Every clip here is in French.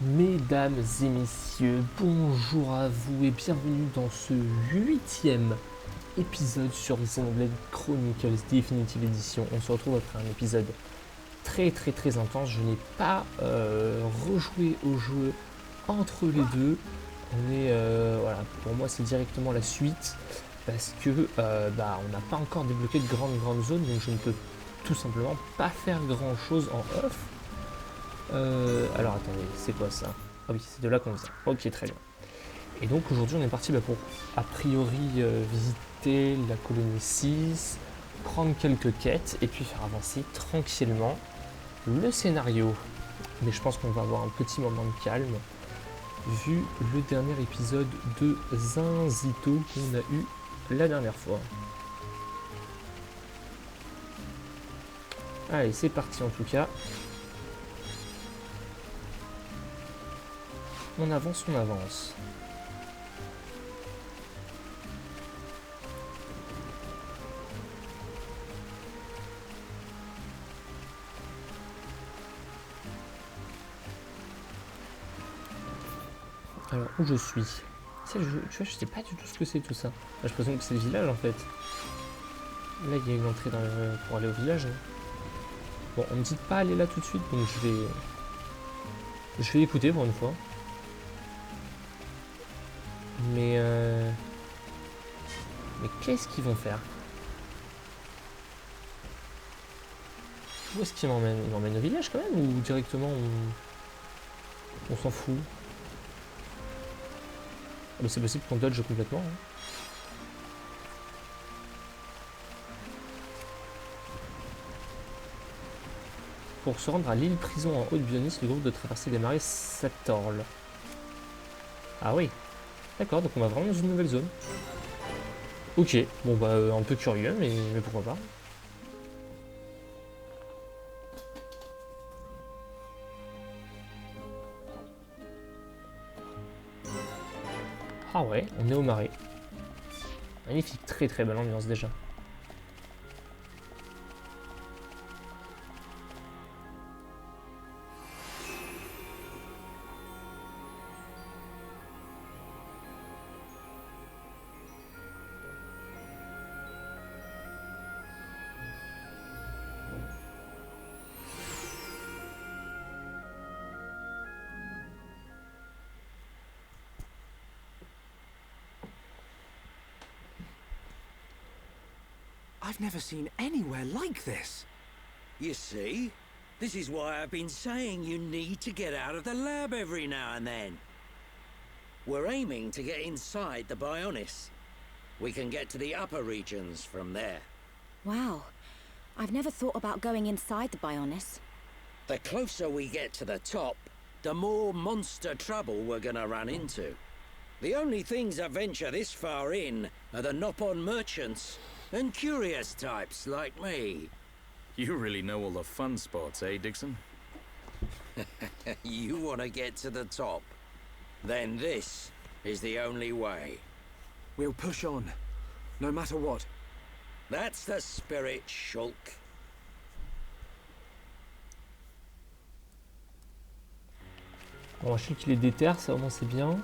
Mesdames et messieurs, bonjour à vous et bienvenue dans ce 8e épisode sur Xenoblade Chronicles Definitive Edition. On se retrouve après un épisode très intense. Je n'ai pas rejoué au jeu entre les deux. Voilà, pour moi c'est directement la suite parce que on n'a pas encore débloqué de grandes zones, donc je ne peux tout simplement pas faire grand chose en off. Alors attendez, c'est quoi ça? Ah oui, c'est de là qu'on vient. Ok, très bien. Et donc aujourd'hui on est parti pour a priori visiter la colonie 6, prendre quelques quêtes et puis faire avancer tranquillement le scénario. Mais je pense qu'on va avoir un petit moment de calme vu le dernier épisode de Zinzito qu'on a eu la dernière fois. Allez, c'est parti en tout cas. On avance. Alors, où je suis? Tu vois, je sais pas du tout ce que c'est tout ça. Là, je présume que c'est le village en fait. Là, il y a une entrée pour aller au village. Hein. Bon, on me dit de pas aller là tout de suite, donc je vais écouter pour une fois. Mais qu'est-ce qu'ils vont faire? Où est-ce qu'ils m'emmènent? Ils m'emmènent au village quand même ou directement on s'en fout? Ah bah c'est possible qu'on dodge complètement. Hein. Pour se rendre à l'île prison en Haute-Bionis, le groupe de traverser des marais s'attorle. Ah oui, d'accord, donc on va vraiment dans une nouvelle zone. Ok, bon bah un peu curieux, mais pourquoi pas. Ah ouais, on est au marais. Magnifique, très belle ambiance déjà. I've never seen anywhere like this. You see? This is why I've been saying you need to get out of the lab every now and then. We're aiming to get inside the Bionis. We can get to the upper regions from there. Wow. I've never thought about going inside the Bionis. The closer we get to the top, the more monster trouble we're gonna run into. The only things that venture this far in are the Nopon merchants and curious types like me. You really know all the fun spots, eh, Dixon? You want to get to the top? Then this is the only way. We'll push on, no matter what. That's the spirit, Shulk. Bon, je sais qu'il est déter, ça au moins c'est bien.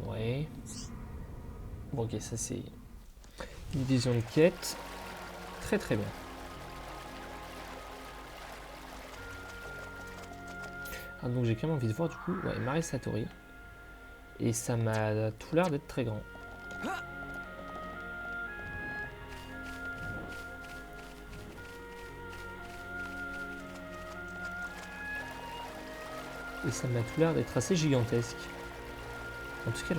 Ouais. Bon, ok, ça c'est une vision de quête. Très bien. Ah, donc j'ai quand même envie de voir du coup, ouais, Mare Satori. Et ça m'a tout l'air d'être très grand. Et ça m'a tout l'air d'être assez gigantesque. En tout cas,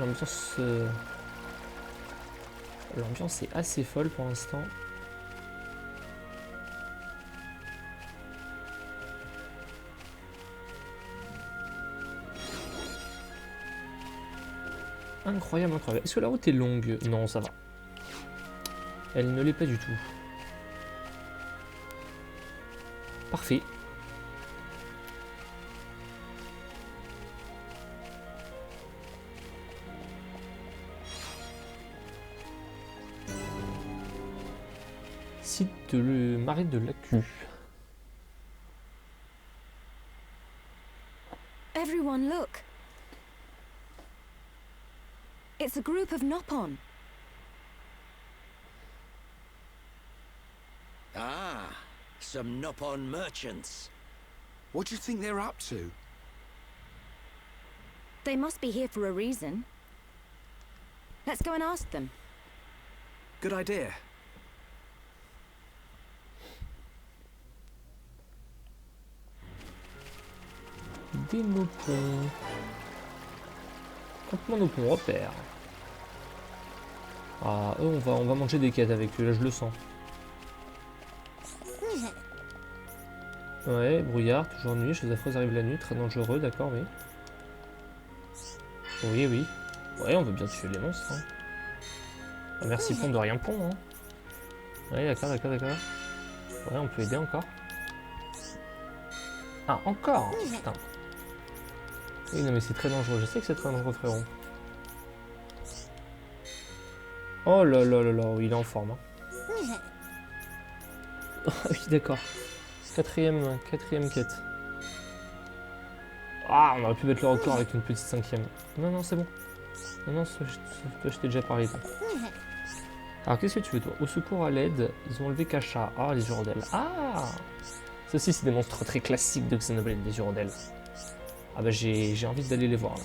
l'ambiance est assez folle pour l'instant. Incroyable. Est-ce que la route est longue? Non, ça va. Elle ne l'est pas du tout. Parfait. Site de le marais de l'Acu. Everyone, look. It's a group of Nopon. Ah, some Nopon merchants. What do you think they're up to? They must be here for a reason. Let's go and ask them. Good idea. Des Nopons. Compte-moi Nopons, repère. Ah, eux, on va manger des quêtes avec eux, là je le sens. Ouais, brouillard, toujours nuit, choses affreuses arrivent la nuit, très dangereux, d'accord, oui. Oui, oui. Ouais, on veut bien tuer les monstres. Hein. Ah, merci Pont, de rien Pont. Hein. Ouais, d'accord, d'accord, d'accord. Ouais, on peut aider encore. Ah, encore putain. Oui, non mais c'est très dangereux, je sais que c'est très dangereux, frérot. Oh là là là là, oui, il est en forme. Hein. Oh, oui, d'accord. Quatrième quête. Ah, on aurait pu mettre le record avec une petite 5e. Non, non, c'est bon. Non, non, toi, je t'ai déjà parlé, toi. Alors, qu'est-ce que tu veux, toi? Au secours, à l'aide, ils ont enlevé Kasha. Ah, les Urondelles. Ah! Ça aussi, c'est des monstres très classiques de Xenoblade, les Urondelles. Ah bah, j'ai envie d'aller les voir, là.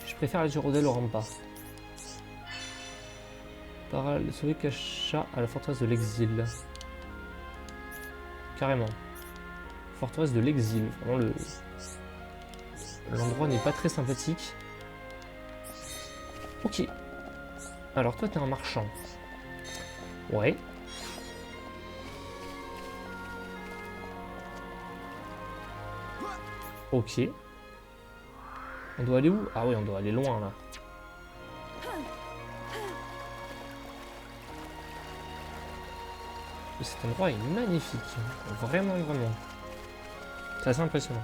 Je préfère les Urondelles au Rampa. Sauver Kasha à la forteresse de l'exil. Carrément. Forteresse de l'exil. Vraiment, l'endroit n'est pas très sympathique. Ok. Alors toi t'es un marchand. Ouais. Ok. On doit aller où? Ah oui, on doit aller loin là. Cet endroit est magnifique. Vraiment, vraiment. C'est assez impressionnant.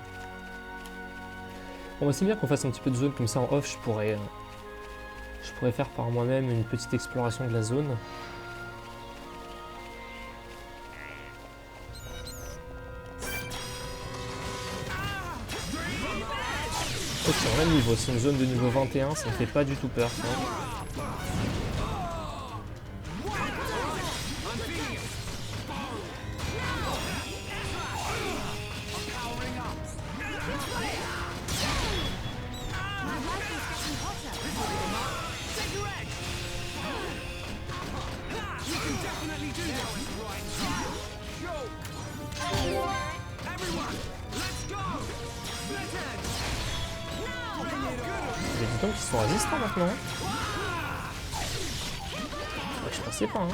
Bon bah c'est bien qu'on fasse un petit peu de zone comme ça en off, je pourrais faire par moi-même une petite exploration de la zone. Ok, on a le niveau, c'est une zone de niveau 21, ça me fait pas du tout peur ça. Il y a des tomes qui sont résistants maintenant. Ouais, je pensais pas. Hein.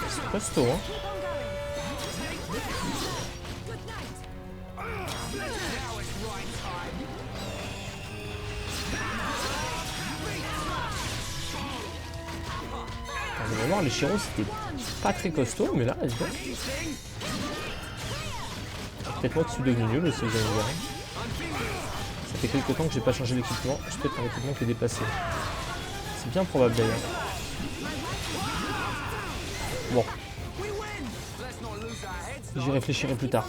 C'est costaud. Hein. Vous allez voir, les Chiros c'était pas très costaud, mais là, peut-être moi qui suis devenu nul aussi, vous allez voir. Ça fait quelques temps que j'ai pas changé d'équipement, je peux être un équipement qui est dépassé. C'est bien probable d'ailleurs. Bon. J'y réfléchirai plus tard.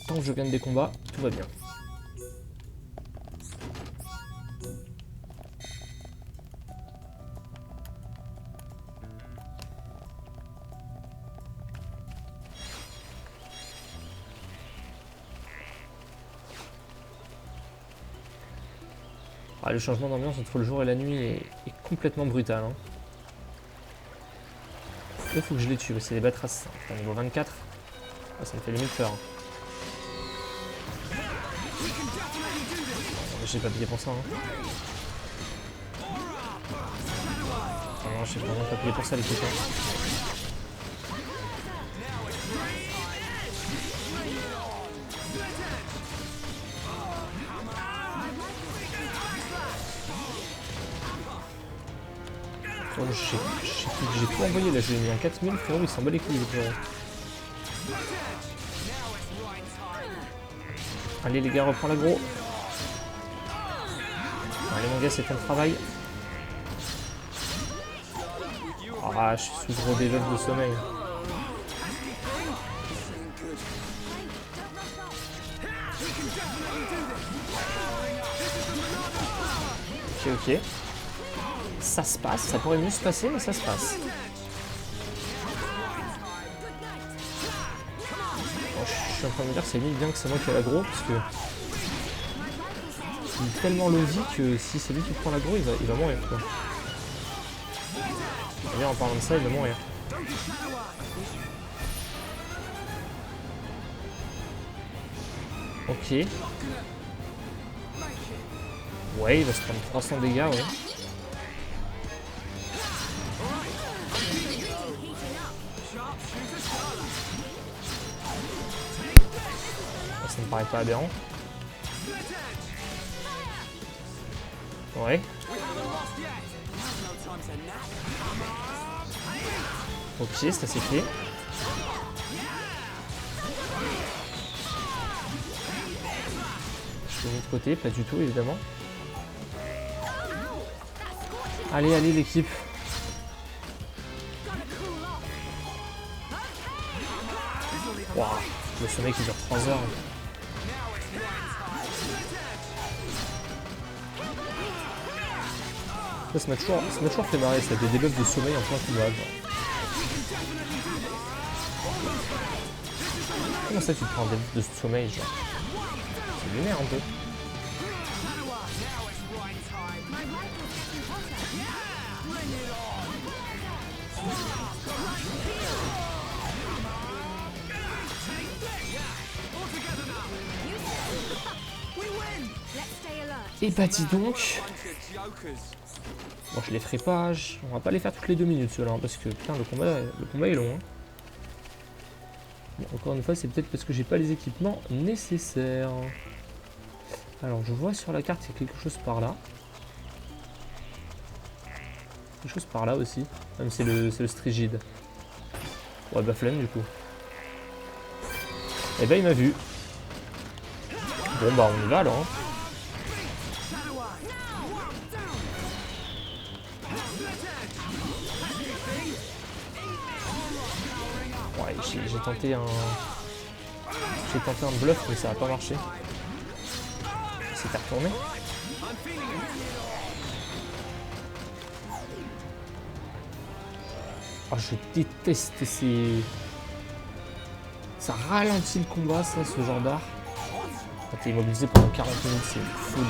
Tant que je gagne des combats, tout va bien. Ah, le changement d'ambiance entre le jour et la nuit est complètement brutal. Hein. Là, faut que je les tue, c'est des Batraces. Enfin, niveau 24, ah, ça me fait limite peur. J'ai pas payé pour ça. Hein. Non, j'ai vraiment pas payé pour ça, les copains. Oh, j'ai tout envoyé là, j'ai mis un 4000, frérot, il s'en bat les couilles, frérot. Allez les gars, reprends l'aggro. Allez mon gars, c'est ton travail. Ah, je suis sous gros debuff de sommeil. Ok, ok. Ça se passe, ça pourrait mieux se passer, mais ça se passe. Bon, je suis en train de me dire que c'est limite bien que c'est moi qui ai l'aggro, parce que il est tellement low vie que si c'est lui qui prend l'aggro, il va mourir quoi. D'ailleurs en parlant de ça, il va mourir. Ok. Ouais, il va se prendre 300 dégâts, ouais. Ça me paraît pas aberrant. Ouais. Ok, c'est assez fait. Je vais de l'autre côté, pas du tout évidemment. Allez, allez l'équipe. Waouh, le sommeil qui dure 3 heures. Ça m'a toujours fait marrer, ça a des debuffs de sommeil en plein combat. Comment ça tu te prends un debuff de sommeil genre? C'est lunaire un peu. Et bah dis donc. Bon je les ferai pas, on va pas les faire toutes les 2 minutes ceux-là, hein, parce que putain le combat est long. Hein. Bon, encore une fois c'est peut-être parce que j'ai pas les équipements nécessaires. Alors je vois sur la carte il y a quelque chose par là. Quelque chose par là aussi. Même c'est le Strigide. Ouais bah flemme du coup. Et bah il m'a vu. Bon bah on y va alors. Hein. Ouais, j'ai tenté un bluff mais ça n'a pas marché. C'était retourné. Oh, je déteste ces... Ça ralentit le combat ça, ce genre d'art. Quand t'es immobilisé pendant 40 minutes, c'est folie.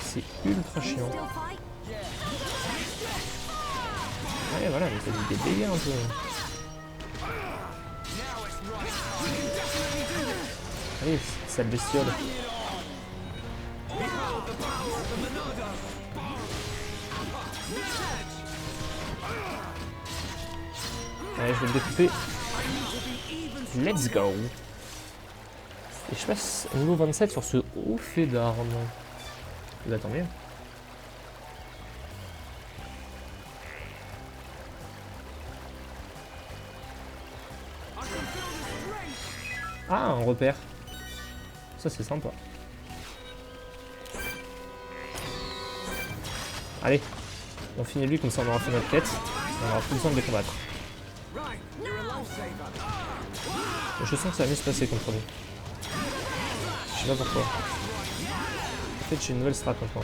C'est ultra chiant. Ouais voilà, mais t'as dit des dégâts un peu. Allez, sale bestiole. Allez, je vais le découper. Let's go. Et je passe au niveau 27 sur ce haut fait d'armes. Bah tant mieux. Ah, un repère. Ça c'est sympa. Allez, on finit lui comme ça on aura fait notre quête. On aura plus besoin de les combattre. Je sens que ça va mieux se passer contre lui. Je sais pas pourquoi. En fait j'ai une nouvelle strat maintenant.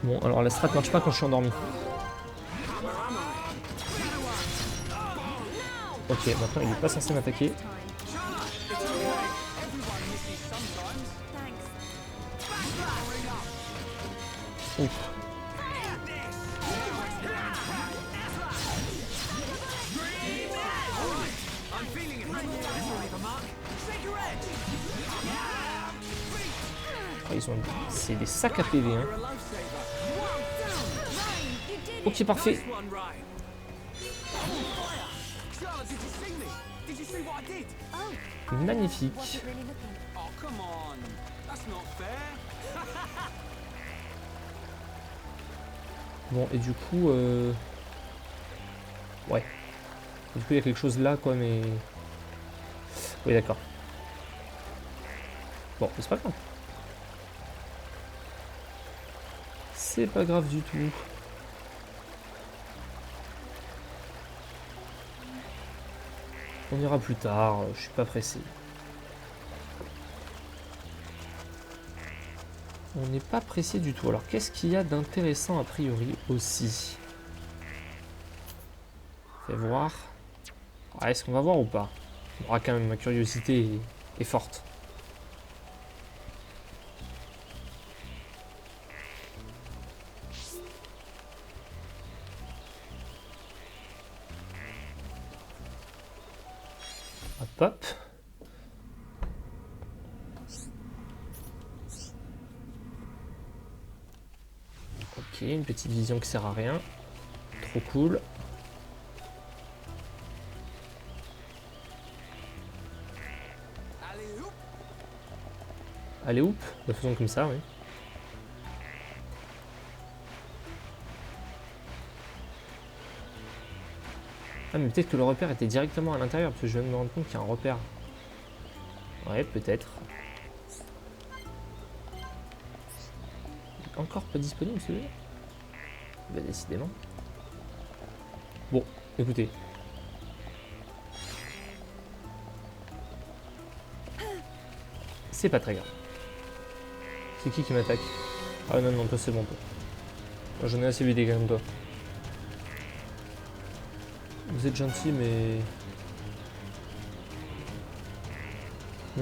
Bon alors la strat marche pas quand je suis endormi. Ok, maintenant il est pas censé m'attaquer. Ouf. Oh, ils ont... C'est des sacs à PV hein. Ok parfait. Magnifique. Bon et du coup ouais. Du coup il y a quelque chose là quoi mais... Oui d'accord. Bon, c'est pas grave. C'est pas grave du tout. On ira plus tard, je suis pas pressé. On n'est pas pressé du tout. Alors qu'est-ce qu'il y a d'intéressant a priori aussi? Fais voir. Ah, est-ce qu'on va voir ou pas? Ah, quand même, ma curiosité est forte. Hop hop. Ok, une petite vision qui sert à rien. Trop cool. Allez, hop, de façon comme ça, oui. Ah, mais peut-être que le repère était directement à l'intérieur, parce que je viens de me rendre compte qu'il y a un repère. Ouais, peut-être. Encore pas disponible celui-là? Bah, décidément. Bon, écoutez. C'est pas très grave. C'est qui m'attaque? Ah non, non, toi c'est bon, toi. Moi, j'en ai assez vu des gars comme toi. Vous êtes gentil, mais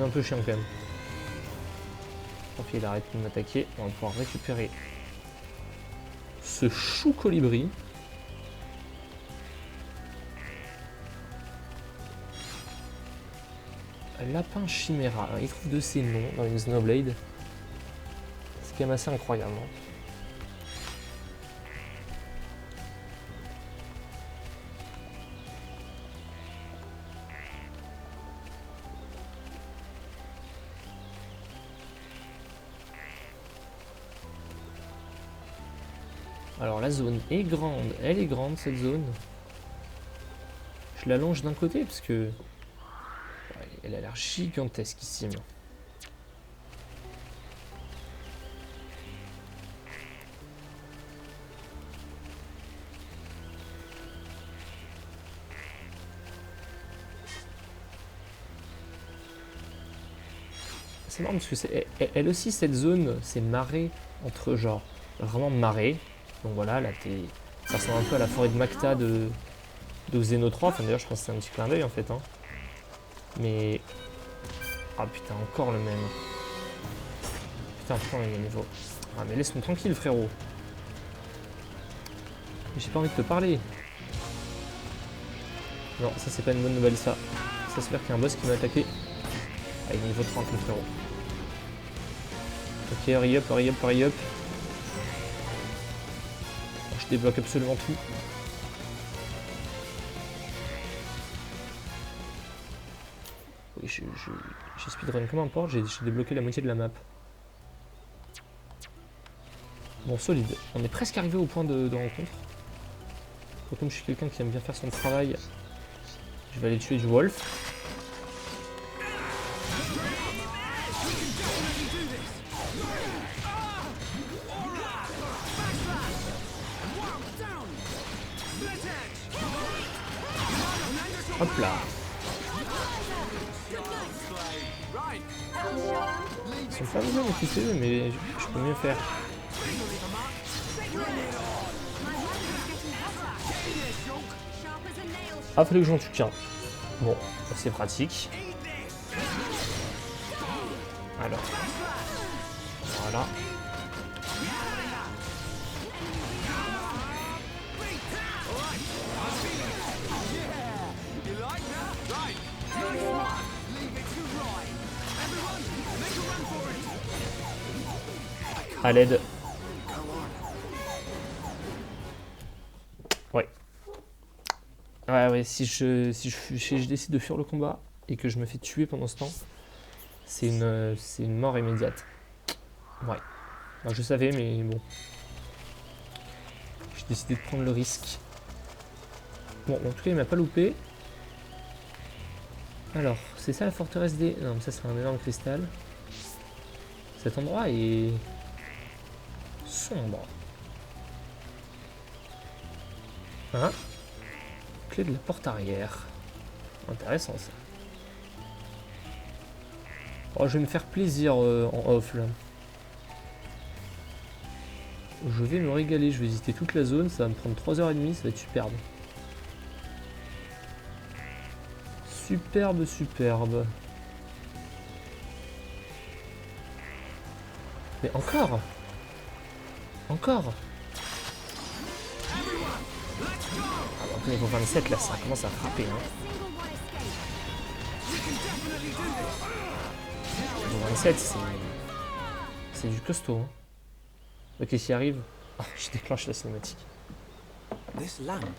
un peu chiant quand même. Tant pis, il arrête de m'attaquer. On va pouvoir récupérer ce chou colibri. Lapin chiméra. Il trouve de ces noms dans une Xenoblade. C'est quand même assez incroyable. Hein. Alors la zone est grande, elle est grande cette zone. Je la longe d'un côté parce que ouais, elle a l'air gigantesque ici. C'est marrant parce que c'est elle aussi cette zone, c'est marée entre genre vraiment marée. Donc voilà, là ça ressemble un peu à la forêt de Macta de Xeno 3. Enfin d'ailleurs je pense que c'est un petit clin d'œil en fait. Hein. Mais... Ah putain, encore le même. Putain, pourquoi il est niveau. Ah mais laisse-moi tranquille frérot. J'ai pas envie de te parler. Non, ça c'est pas une bonne nouvelle ça. Ça se fait qu'il y a un boss qui m'a attaqué. Ah il est niveau 30 le frérot. Ok, hurry up, hurry up, hurry up. Je débloque absolument tout. Oui, j'ai speedrun comme un porc, j'ai débloqué la moitié de la map. Bon, solide. On est presque arrivé au point de rencontre. Donc, comme je suis quelqu'un qui aime bien faire son travail, je vais aller tuer du wolf. Hop là. Ils sont pas besoin de pousser, mais je peux mieux faire. Ah, fallait que j'en tue qu'un. Bon, c'est pratique. Alors. Voilà. À l'aide. Ouais. Ouais, si je décide de fuir le combat et que je me fais tuer pendant ce temps, c'est une mort immédiate. Ouais. Alors, je savais, mais bon. J'ai décidé de prendre le risque. Bon, en tout cas, il m'a pas loupé. Alors, c'est ça la forteresse des... Non, mais ça, c'est un énorme cristal. Cet endroit est sombre. Hein? Clé de la porte arrière. Intéressant ça. Oh, je vais me faire plaisir en off là. Je vais me régaler, je vais visiter toute la zone, ça va me prendre 3h30, ça va être superbe. Superbe, superbe. Mais encore? Encore? Ah bah, niveau 27 là, ça commence à frapper. Hein. Niveau 27, c'est du costaud. Hein. Ok, s'y arrive. Oh, je déclenche la cinématique. This lamp.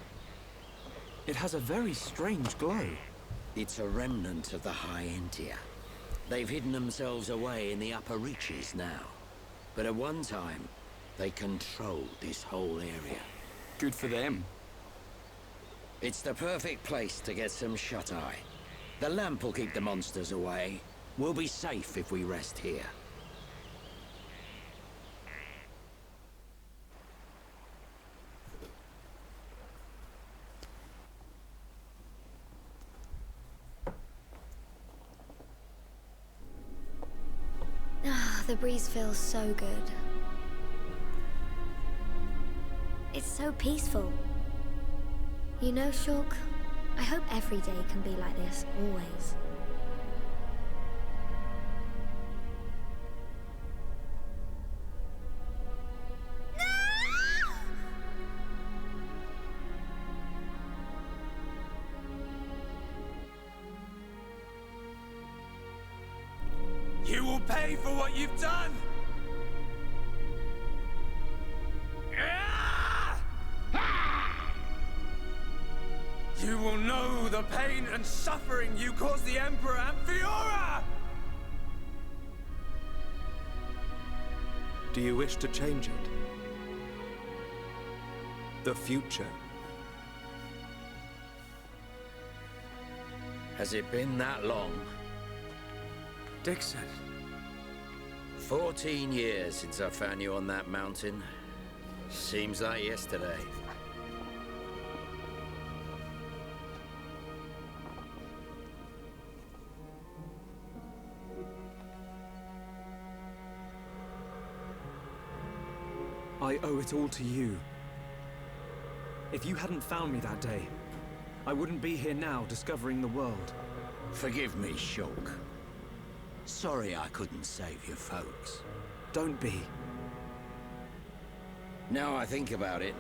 It has a very strange glow. It's a remnant of the High Entia. They've hidden themselves away in the upper reaches now. But at one time, they controlled this whole area. Good for them. It's the perfect place to get some shut-eye. The lamp will keep the monsters away. We'll be safe if we rest here. Ah, the breeze feels so good. It's so peaceful. You know, Shulk, I hope every day can be like this, always. You will pay for what you've done! You will know the pain and suffering you caused the Emperor and Fiora! Do you wish to change it? The future? Has it been that long? Dixon. 14 years since I found you on that mountain. Seems like yesterday. I owe it all to you. If you hadn't found me that day, I wouldn't be here now discovering the world. Forgive me, Shulk. Sorry I couldn't save your folks. Don't be. Now I think about it,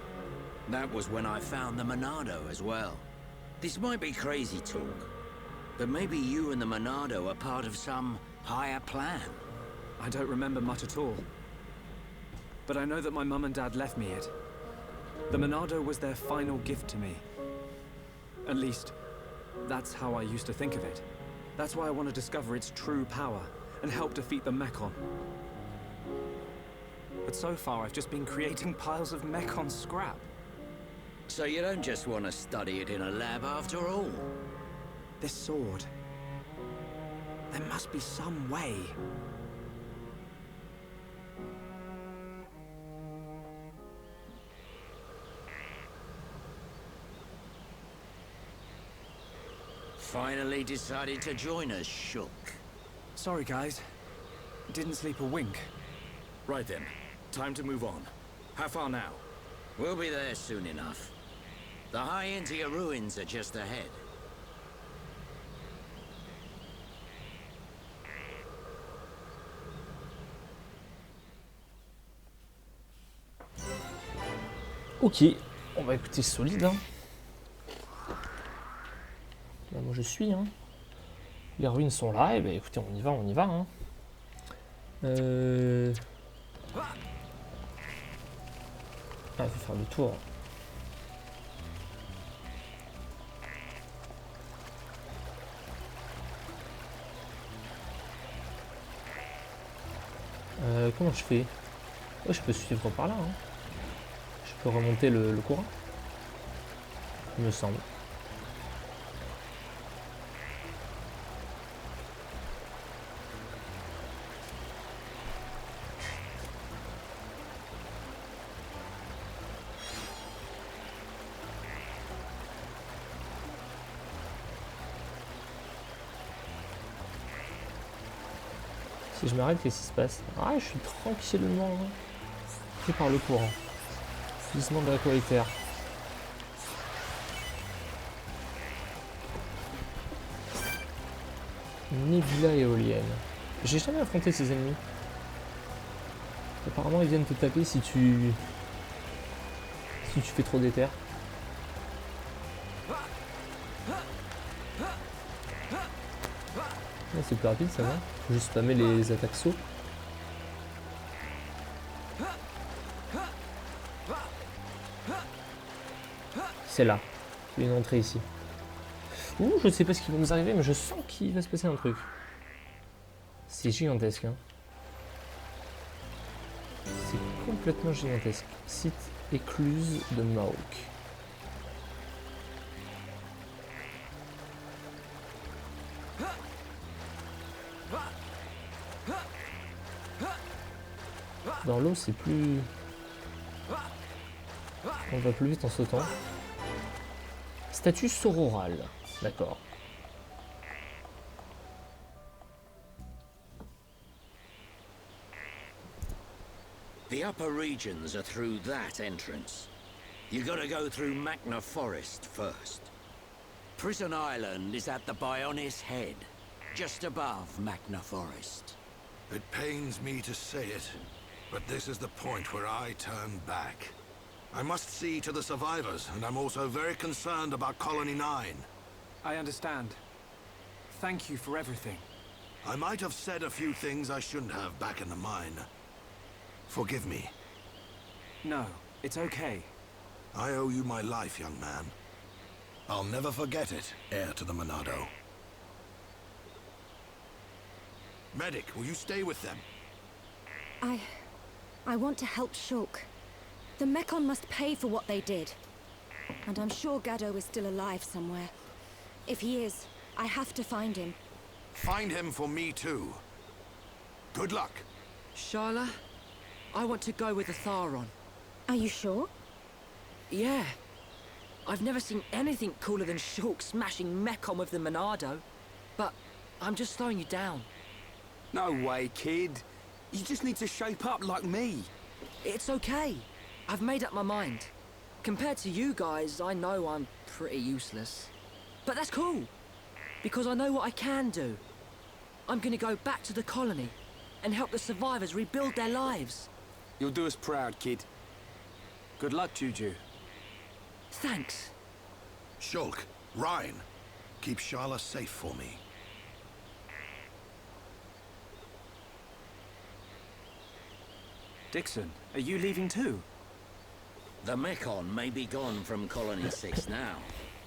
that was when I found the Monado as well. This might be crazy talk, but maybe you and the Monado are part of some higher plan. I don't remember much at all. But I know that my mum and dad left me it. The Monado was their final gift to me. At least, that's how I used to think of it. That's why I want to discover its true power and help defeat the Mechon. But so far, I've just been creating piles of Mechon scrap. So you don't just want to study it in a lab after all? This sword... there must be some way. Finally decided to join us, Shulk. Sorry, guys. Didn't sleep a wink. Right then. Time to move on. How far now? We'll be there soon enough. The High Entia ruins are just ahead. Ok, on va écouter solide. Hein. Là, moi je suis. Hein. Les ruines sont là. Et ben écoutez, on y va, on y va. Hein. Ah, il faut faire le tour. Comment je fais? Ouais, je peux suivre par là. Hein. Je peux remonter le courant. Il me semble. Si je m'arrête, qu'est-ce qui se passe? Ah, je suis tranquillement pris par le courant. Glissement de la terre. Nebula éolienne. J'ai jamais affronté ces ennemis. Apparemment, ils viennent te taper si tu fais trop d'éther. Ah, c'est plus rapide, ça va. Faut juste spammer les attaques sauts. C'est là. Il y a une entrée ici. Ouh, je sais pas ce qui va nous arriver, mais je sens qu'il va se passer un truc. C'est gigantesque, hein. C'est complètement gigantesque. Site écluse de Mauk. Dans l'eau, c'est plus... On va plus vite en sautant. Statue sororale. D'accord. The upper regions are through that entrance. You gotta go through Magna Forest first. Prison Island is at the Bionis head, just above Magna Forest. It pains me to say it, but this is the point where I turn back. I must see to the survivors, and I'm also very concerned about Colony 9. I understand. Thank you for everything. I might have said a few things I shouldn't have back in the mine. Forgive me. No, it's okay. I owe you my life, young man. I'll never forget it, heir to the Monado. Medic, will you stay with them? I want to help Shulk. The Mekon must pay for what they did. And I'm sure Gaddo is still alive somewhere. If he is, I have to find him. Find him for me too. Good luck. Sharla, I want to go with the Tharon. Are you sure? Yeah. I've never seen anything cooler than Shulk smashing Mekon with the Monado. But I'm just slowing you down. No way, kid. You just need to shape up like me. It's okay. I've made up my mind. Compared to you guys, I know I'm pretty useless. But that's cool, because I know what I can do. I'm gonna go back to the colony and help the survivors rebuild their lives. You'll do us proud, kid. Good luck, Juju. Thanks. Shulk, Ryan, keep Sharla safe for me. Dixon, are you leaving too? The Mekon may be gone from Colony 6 now,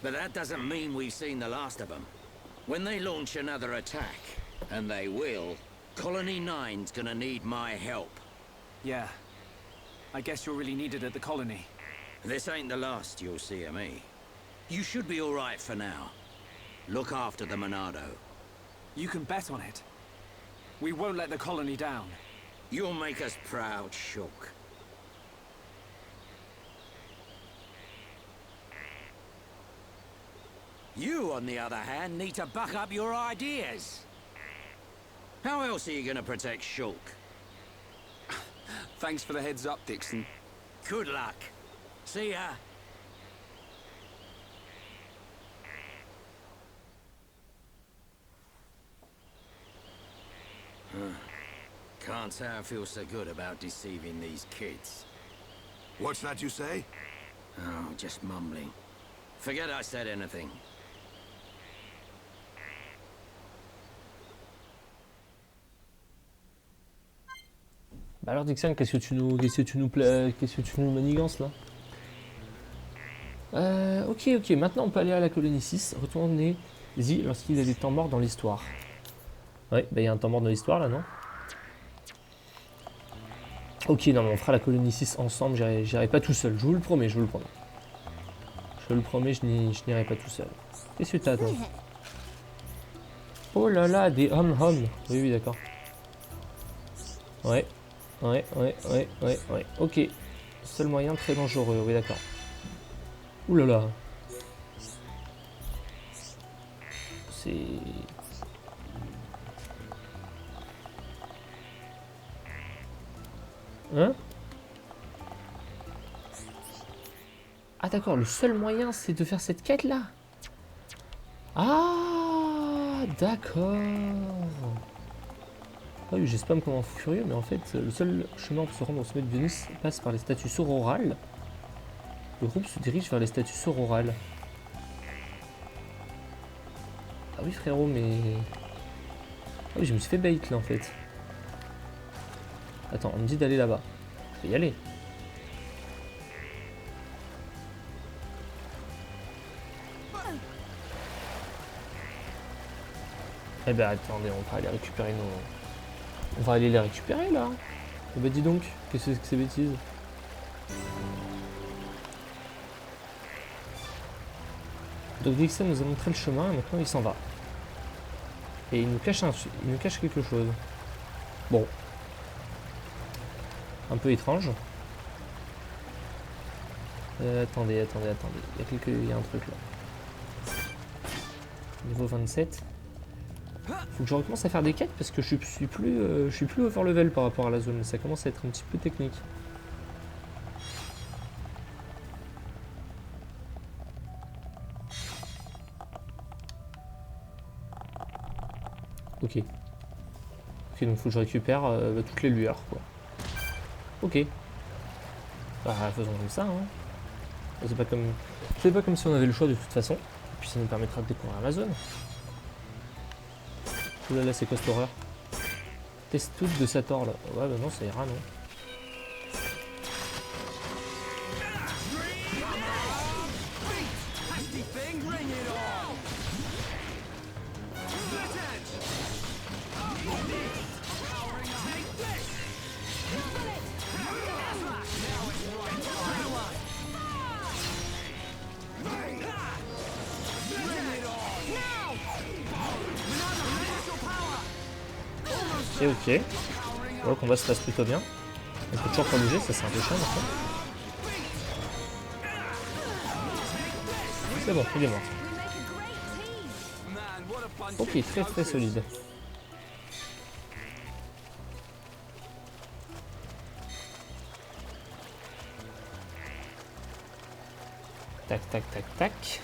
but that doesn't mean we've seen the last of them. When they launch another attack, and they will, Colony 9's gonna need my help. Yeah. I guess you're really needed at the colony. This ain't the last you'll see of me. You should be all right for now. Look after the Monado. You can bet on it. We won't let the colony down. You'll make us proud, Shulk. You, on the other hand, need to buck up your ideas. How else are you gonna protect Shulk? Thanks for the heads up, Dixon. Good luck. See ya. Can't say I feel so good about deceiving these kids. What's that you say? Oh, just mumbling. Forget I said anything. Bah alors Dixon, qu'est-ce que tu nous manigances là? Ok, maintenant on peut aller à la colonie 6. Retournez-y lorsqu'il y a des temps morts dans l'histoire. Ouais, bah il y a un temps mort dans l'histoire là, non? Ok, non mais on fera la colonie 6 ensemble, j'irai pas tout seul, je vous le promets, je vous le promets. Je le promets, je n'irai pas tout seul. Qu'est-ce que t'as toi? Oh là là, des hom-hom. Oui, d'accord. Ouais. Ok. Seul moyen très dangereux, oui d'accord. Ouh là là. C'est... Hein? Ah d'accord, le seul moyen c'est de faire cette quête là. Ah d'accord. Ah oui, j'ai spam comme un fou furieux, mais en fait, le seul chemin pour se rendre au sommet de Vénus passe par les statues sororales. Le groupe se dirige vers les statues sororales. Ah oui frérot, mais... Ah oui, je me suis fait bait là en fait. Attends, on me dit d'aller là-bas. Je vais y aller. Eh ben attendez, on va aller récupérer nos... On va aller les récupérer là. Eh ben dis donc, qu'est-ce que c'est que ces bêtises? Donc Dixon nous a montré le chemin et maintenant il s'en va. Et il nous cache quelque chose. Bon. Un peu étrange. Attendez. Il y a un truc là. Niveau 27. Faut que je recommence à faire des quêtes parce que je suis plus over level par rapport à la zone. Ça commence à être un petit peu technique. Ok. Ok, donc faut que je récupère toutes les lueurs quoi. Ok. Bah faisons comme ça hein. C'est pas comme si on avait le choix de toute façon. Et puis ça nous permettra de découvrir la zone. Oh là là, c'est quoi cette horreur? Test toute de Sator là. Ouais bah non, ça ira non. Ok. Le combat se passe plutôt bien. On peut toujours pas bouger, ça c'est un peu chiant maintenant. C'est bon, il est mort. Ok, très solide. Tac.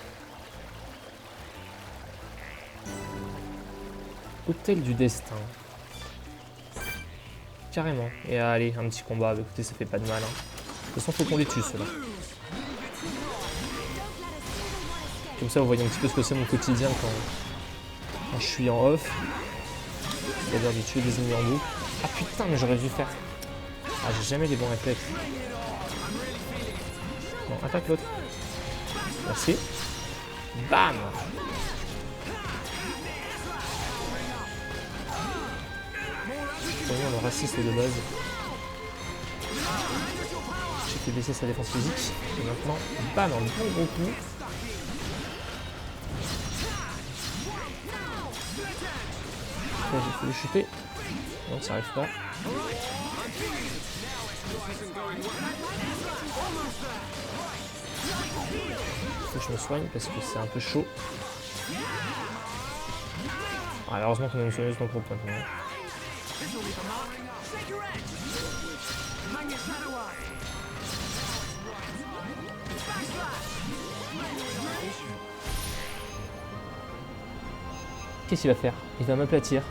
Hôtel du destin. Carrément. Et allez, un petit combat. Bah, écoutez, ça fait pas de mal. Hein. De toute façon, faut qu'on les tue, ceux-là. Comme ça, vous voyez un petit peu ce que c'est mon quotidien quand je suis en off. C'est-à-dire de tuer des ennemis en boucle. Ah putain, mais j'aurais dû faire. Ah, j'ai jamais les bons réflexes. Bon, attaque l'autre. Merci. Bam! Le raciste de base. J'ai fait baisser sa défense physique. Et maintenant, bam, un bon gros coup. Là, j'ai fait le chuter. Non, ça arrive pas. Faut que je me soigne parce que c'est un peu chaud. Ah, heureusement qu'on a une soigneuse dans le groupe maintenant. Qu'est-ce qu'il va faire? Il va m'aplatir.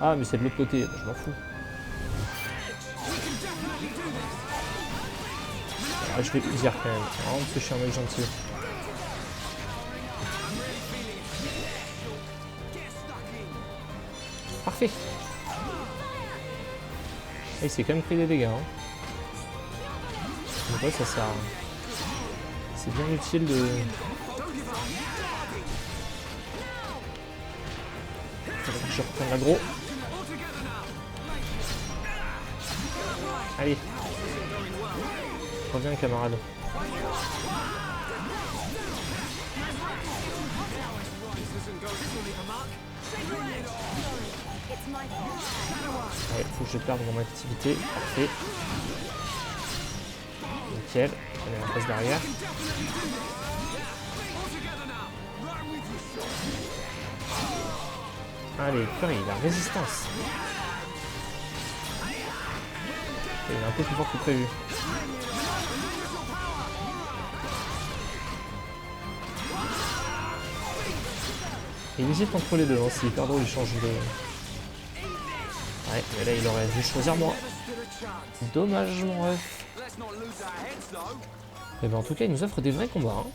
Ah mais c'est de l'autre côté, je m'en fous. Ah, je vais le dire quand même, parce que je suis un mec gentil. Parfait. Et il s'est quand même pris des dégâts. Hein. Donc ouais, ça sert. C'est bien utile de. Je reprends l'aggro. Allez. Reviens camarade. Ouais, faut que je perde mon activité. Parfait. Nickel. On est en place derrière. Allez, purée, la résistance. Il est un peu plus fort que prévu. Et il hésite entre les deux, hein. C'est hyper drôle, il change de... Ouais, mais là il aurait dû choisir moi. Dommage mon ref. Et ben en tout cas il nous offre des vrais combats. Hein.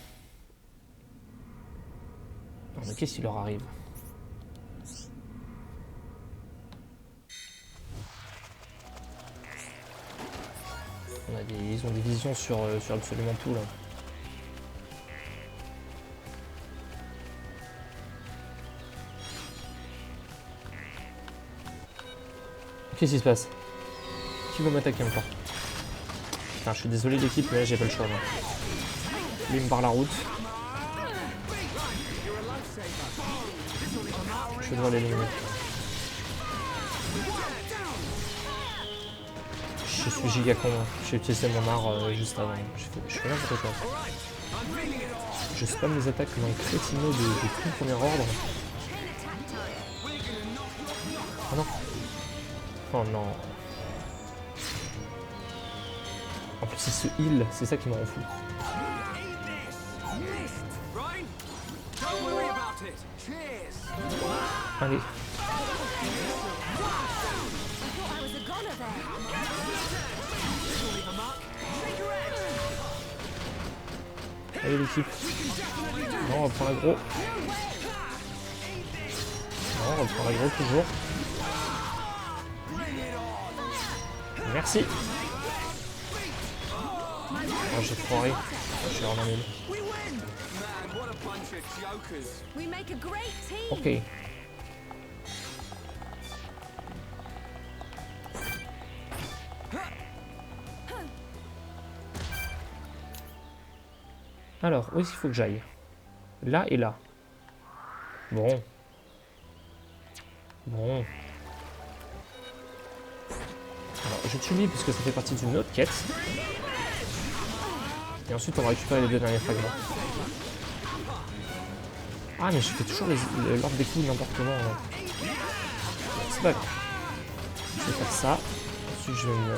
Non mais qu'est-ce qui leur arrive? Ils ont des visions sur absolument tout là. Qu'est-ce qui se passe? Qui va m'attaquer encore? Putain, je suis désolé l'équipe, mais là j'ai pas le choix. Là. Lui il me barre la route. Je vais devoir l'éliminer. Je suis giga con. J'ai utilisé mon art juste avant. Je fais n'importe quoi. Je spam les attaques comme un crétino de tout premier ordre. Oh non. Oh non. En plus, c'est ce heal, c'est ça qui me rend fou. Allez. Allez l'équipe. Non, on va prendre l'aggro. Non, on va prendre l'aggro toujours. Merci. Oh, j'ai foiré. Je suis vraiment nul. Ok. Alors, où est-ce qu'il faut que j'aille? Là et là. Bon. Bon. Alors, je tue lui puisque ça fait partie d'une autre quête. Et ensuite, on va récupérer les deux derniers fragments. Ah, mais je fais toujours l'ordre des coups n'importe comment. C'est pas grave. Je vais faire ça. Ensuite, je vais me...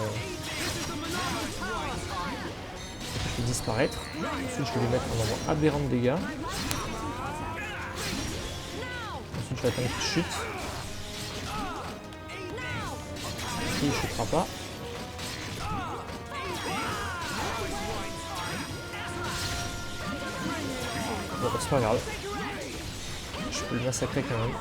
Je vais disparaître. Ensuite, je vais lui mettre un nombre aberrant de dégâts. Ensuite, je vais attendre qu'il chute. Il ne chutera pas. Bon, c'est pas grave. Je peux le massacrer quand même.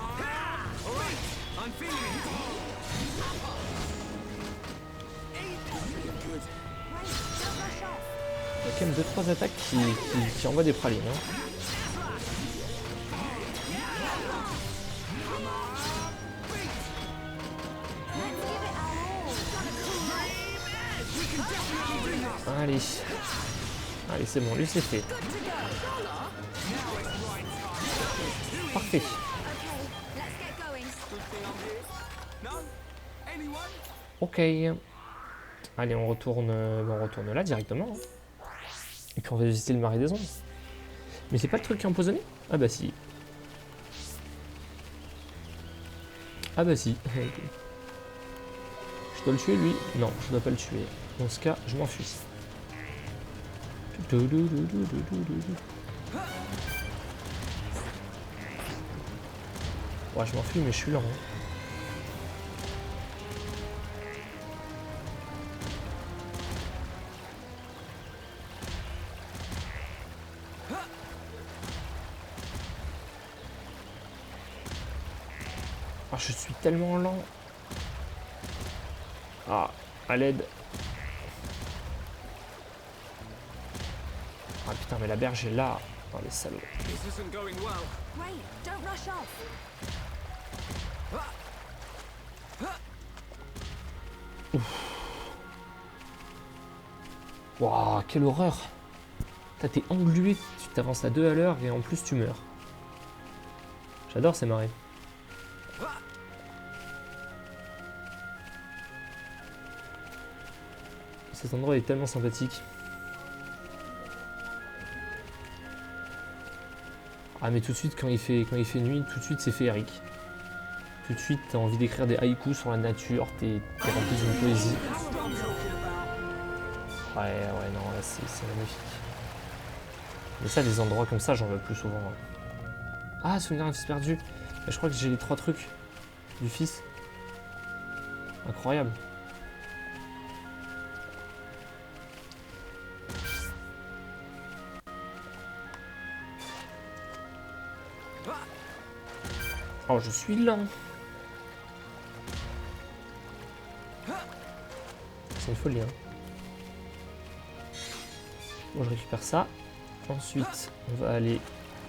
Il y a quand même 2-3 attaques qui envoient des pralines. Hein. Allez. Allez, c'est bon, lui c'est fait. Parfait. Ok. Allez, on retourne là directement. Et puis on va visiter le marais des ombres. Mais c'est pas le truc qui est empoisonné? Ah bah si. Ah bah si. Je dois le tuer lui? Non, je dois pas le tuer. Dans ce cas, je m'enfuis. Ouais, je m'enfuis, mais je suis lent. Hein. Ah, je suis tellement lent. Ah, à l'aide. Ah putain, mais la berge est là. Oh les salauds. Ouf. Waouh, quelle horreur. T'es englué, tu t'avances à 2 à l'heure et en plus tu meurs. J'adore ces marais. Cet endroit est tellement sympathique. Ah mais tout de suite quand il fait nuit, tout de suite c'est féerique. Tout de suite, t'as envie d'écrire des haïkus sur la nature, t'es rempli d'une poésie. Ouais, non, là c'est magnifique. Mais ça, des endroits comme ça, j'en veux plus souvent. Ah, souvenir d'un fils perdu. Je crois que j'ai les 3 trucs du fils. Incroyable. Oh, je suis lent. C'est une folie, hein. Bon, je récupère ça. Ensuite, on va aller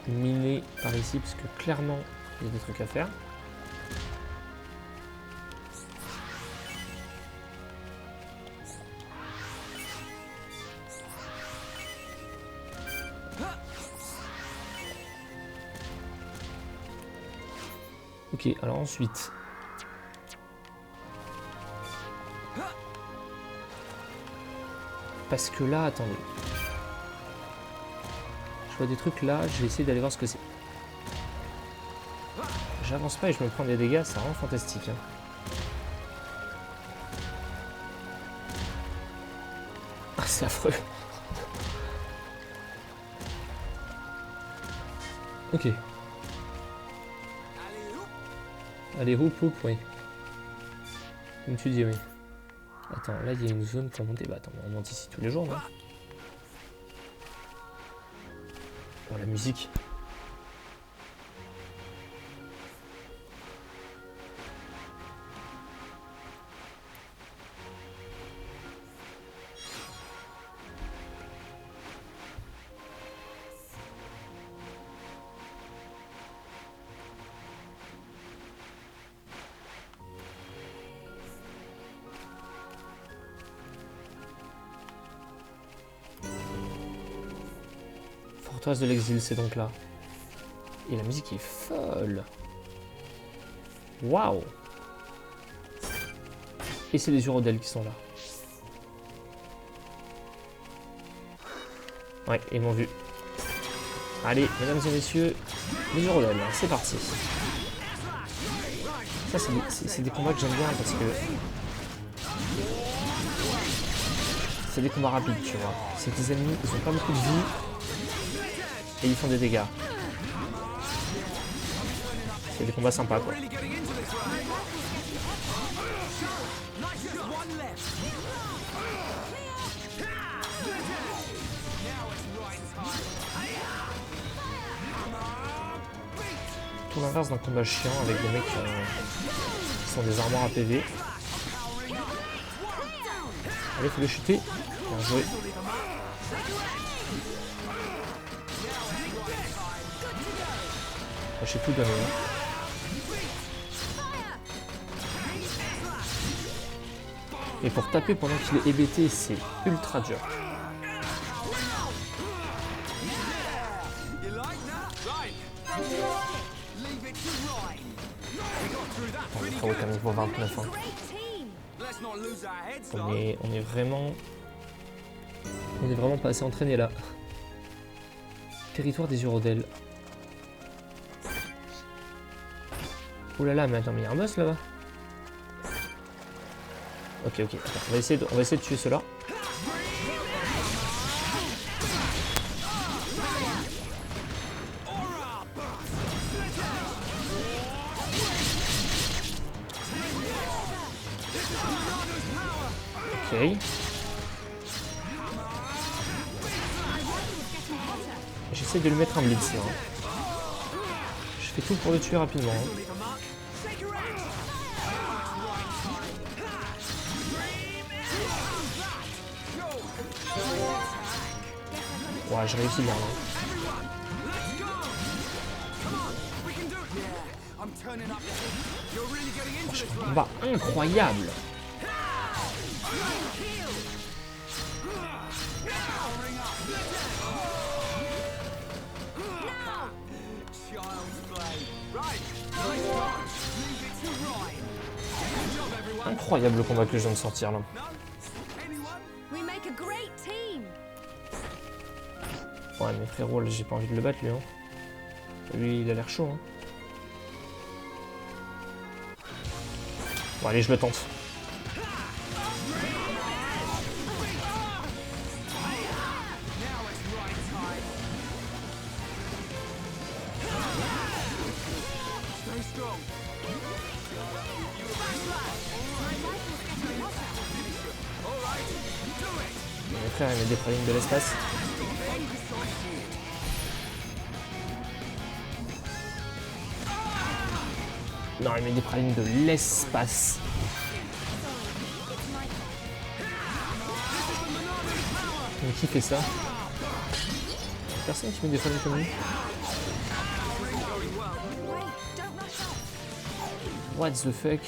miner par ici, parce que clairement, il y a des trucs à faire. Ok, alors ensuite... Parce que là, attendez. Je vois des trucs là, je vais essayer d'aller voir ce que c'est. J'avance pas et je me prends des dégâts, c'est vraiment fantastique. Hein. Ah, c'est affreux. Ok. Allez, hop, oui. Comme tu dis, oui. Attends, là, il y a une zone pour monter. Bah, attends, on monte ici tous les jours, non? Oh, la musique. Forteresse de l'exil, c'est donc là. Et la musique est folle. Waouh. Et c'est les urodèles qui sont là. Ouais, ils m'ont vu. Allez, mesdames et messieurs, les urodèles, c'est parti. Ça, c'est des combats que j'aime bien parce que... C'est des combats rapides, tu vois. C'est que les ennemis, ils ont pas beaucoup de vie. Et ils font des dégâts. C'est des combats sympas, quoi. Tout l'inverse d'un combat chiant avec des mecs qui sont des armoires à PV. Allez, faut les chuter. Bien joué. J'ai tout donné. Et pour taper pendant qu'il est hébété, c'est ultra dur. On est très haut comme niveau 29. Hein. On est vraiment... On est vraiment pas assez entraîné là. Territoire des urodèles. Oh là là, mais attends, mais il y a un boss là-bas. Ok, attends, on va essayer de tuer ceux-là. Ok. J'essaie de lui mettre un blitz là. Je fais tout pour le tuer rapidement. Hein. Ouais, j'ai réussi bien là. Oh, je fais un combat incroyable. Incroyable le combat que je viens de sortir là. Ouais mais frérot, j'ai pas envie de le battre lui. Hein. Lui il a l'air chaud. Hein. Bon allez, je le tente. Mon frère il met des pralines de l'espace. Non, il met des pralines de l'espace. Mais qui fait ça? Personne qui met des pralines comme lui. What the fuck?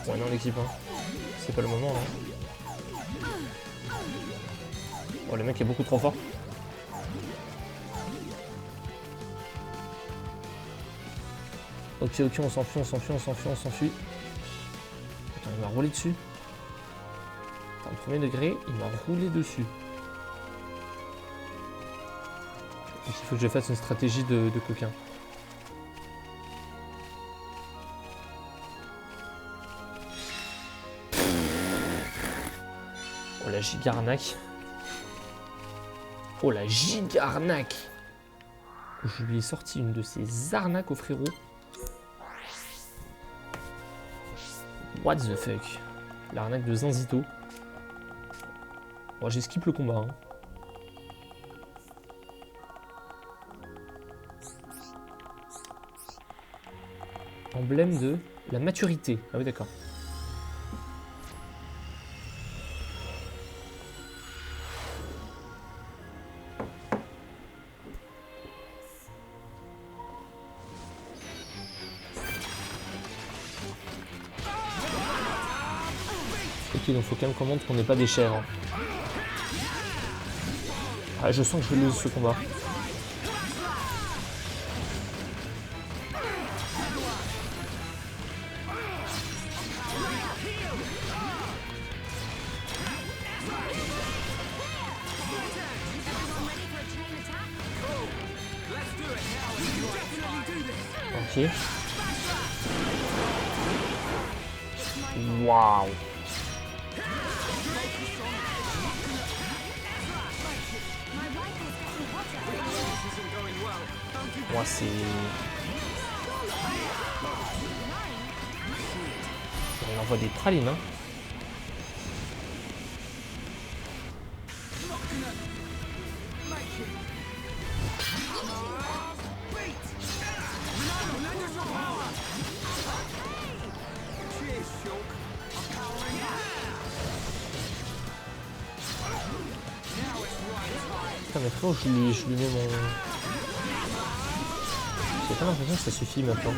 Ouais non l'équipe hein. C'est pas le moment là. Oh le mec est beaucoup trop fort. Ok, on s'enfuit. Attends, il m'a roulé dessus. Attends, premier degré, il m'a roulé dessus. Donc il faut que je fasse une stratégie de coquin. Oh la giga arnaque. Oh la giga arnaque. Je lui ai sorti une de ces arnaques au frérot. What the fuck? L'arnaque de Zinzito. Bon, j'esquive le combat. Hein. Emblème de la maturité. Ah oui, d'accord. Ok, donc faut quand même qu'on montre qu'on n'est pas des chèvres. Ah, je sens que je lose ce combat. Ok. Waouh. Moi c'est... On envoie des pralines hein. Putain mais frérot je lui mets mon... J'ai pas l'impression que ça suffit maintenant.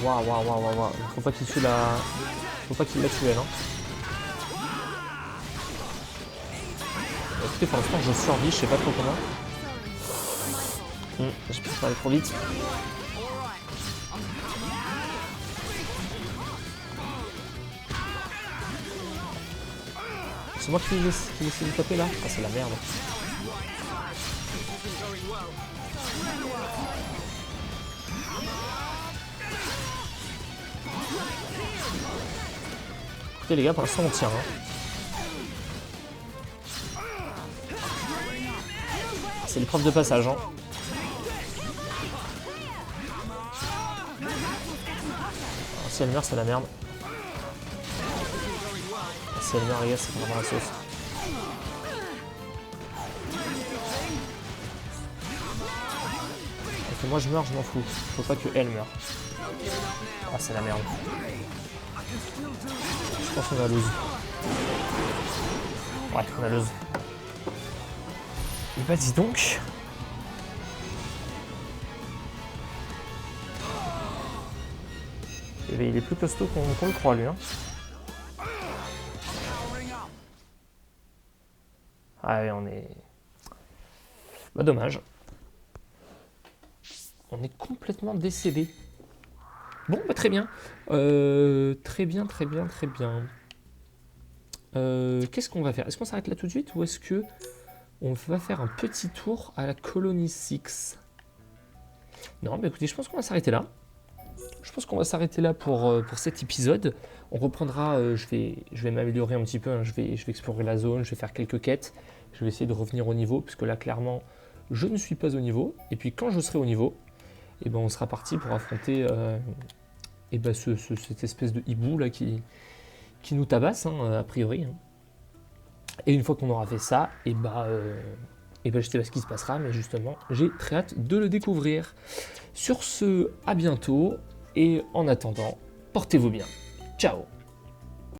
Waouh. Faut pas qu'il tue la... Faut pas qu'il la tue elle hein. Écoutez pour l'instant je survis, je sais pas trop comment. J'ai pu parler trop vite. C'est moi qui ai essayé de taper là. Ah c'est la merde. Écoutez les gars, pour l'instant on tient. Hein. C'est l'épreuve de passage. Hein. Alors, si elle meurt, c'est la merde. Si elle meurt, les gars, c'est vraiment la sauce. Et que moi je meurs, je m'en fous. Faut pas que elle meure. Ah, c'est la merde. Je pense qu'on a lose. Ouais, on a lose. Et bah dis donc. Et il est plus costaud qu'on le croit lui. Hein. Ah ouais, on est... Bah dommage. On est complètement décédé. Bon, bah très bien. Très bien. Qu'est-ce qu'on va faire? Est-ce qu'on s'arrête là tout de suite ou est-ce que on va faire un petit tour à la colonie 6? Non, bah écoutez, je pense qu'on va s'arrêter là. Je pense qu'on va s'arrêter là pour cet épisode. On reprendra, je vais m'améliorer un petit peu, hein. Je vais explorer la zone, je vais faire quelques quêtes. Je vais essayer de revenir au niveau, puisque là, clairement, je ne suis pas au niveau. Et puis, quand je serai au niveau, eh ben, on sera parti pour affronter eh ben, cette espèce de hibou là, qui nous tabasse, hein, a priori. Hein. Et une fois qu'on aura fait ça, eh ben, je sais pas ce qui se passera, mais justement, j'ai très hâte de le découvrir. Sur ce, à bientôt, et en attendant, portez-vous bien. Ciao!